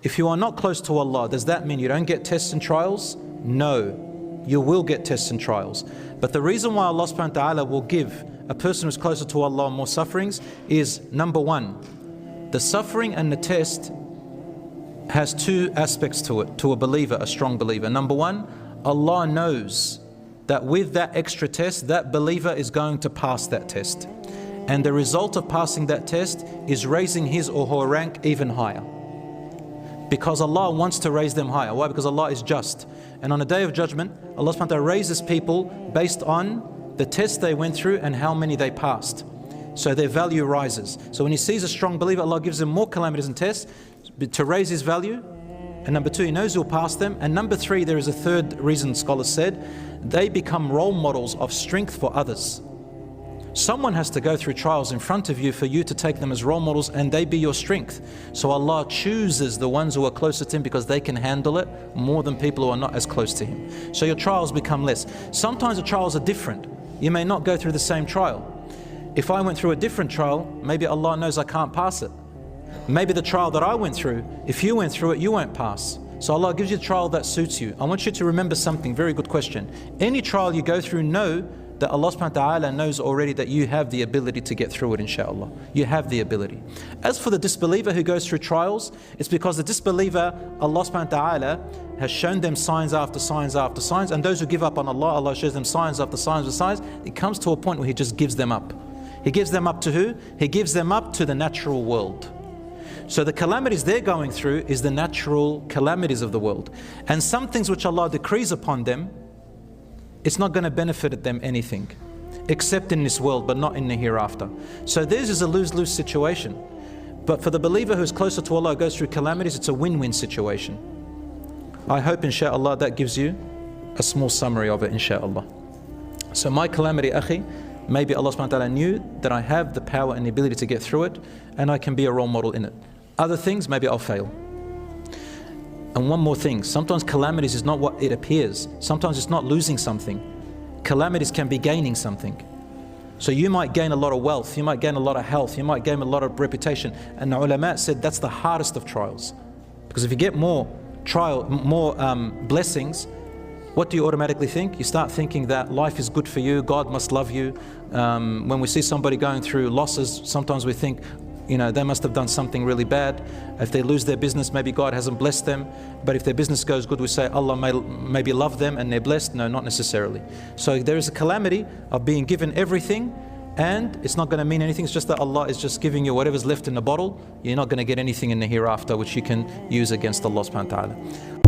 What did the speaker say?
If you are not close to Allah, does that mean you don't get tests and trials? No, you will get tests and trials. But the reason why Allah subhanahu wa ta'ala will give a person who's closer to Allah more sufferings is, number one, the suffering and the test has two aspects to it, to a believer, a strong believer. Number one, Allah knows that with that extra test, that believer is going to pass that test. And the result of passing that test is raising his or her rank even higher. Because Allah wants to raise them higher. Why? Because Allah is just. And on the Day of Judgment, Allah subhanahu wa ta'ala raises people based on the test they went through and how many they passed. So their value rises. So when He sees a strong believer, Allah gives him more calamities and tests to raise his value. And number two, He knows he'll pass them. And number three, there is a third reason scholars said, they become role models of strength for others. Someone has to go through trials in front of you for you to take them as role models, and they be your strength. So Allah chooses the ones who are closer to Him because they can handle it more than people who are not as close to Him. So your trials become less. Sometimes the trials are different. You may not go through the same trial. If I went through a different trial, maybe Allah knows I can't pass it. Maybe the trial that I went through, if you went through it, you won't pass. So Allah gives you a trial that suits you. I want you to remember something, very good question. Any trial you go through, know that Allah subhanahu wa ta'ala knows already that you have the ability to get through it, inshallah. You have the ability. As for the disbeliever who goes through trials, it's because the disbeliever, Allah subhanahu wa ta'ala has shown them signs after signs after signs, and those who give up on Allah, Allah shows them signs after signs after signs. It comes to a point where He just gives them up. He gives them up to who? He gives them up to the natural world. So the calamities they're going through is the natural calamities of the world. And some things which Allah decrees upon them, it's not going to benefit them anything, except in this world, but not in the hereafter. So theirs is a lose-lose situation. But for the believer who's closer to Allah, goes through calamities, it's a win-win situation. I hope, inshallah, that gives you a small summary of it, inshallah. So my calamity, akhi, maybe Allah subhanahu wa ta'ala knew that I have the power and the ability to get through it, and I can be a role model in it. Other things, maybe I'll fail. And one more thing, sometimes calamities is not what it appears. Sometimes it's not losing something. Calamities can be gaining something. So you might gain a lot of wealth, you might gain a lot of health, you might gain a lot of reputation. And the ulama said that's the hardest of trials. Because if you get more blessings, what do you automatically think? You start thinking that life is good for you, God must love you. When we see somebody going through losses, sometimes we think, you know, they must have done something really bad. If they lose their business, maybe God hasn't blessed them. But if their business goes good, we say Allah maybe love them and they're blessed. No, not necessarily. So there is a calamity of being given everything, and it's not going to mean anything. It's just that Allah is just giving you whatever's left in the bottle. You're not going to get anything in the hereafter which you can use against Allah subhanahu wa ta'ala.